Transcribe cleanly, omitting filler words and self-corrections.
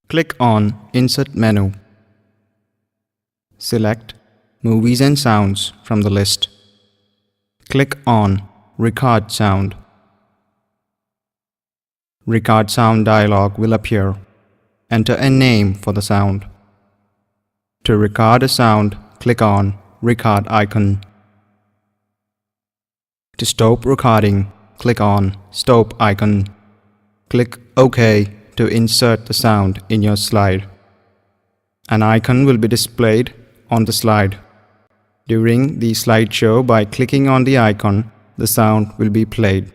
Click on Insert menu. Select Movies and Sounds from the list. Click on Record Sound. Record Sound dialog will appear. Enter a name for the sound. To record a sound, click on Record icon. To stop recording, click on Stop icon. Click OK to insert the sound in your slide. An icon will be displayed on the slide. During the slideshow, by clicking on the icon, the sound will be played.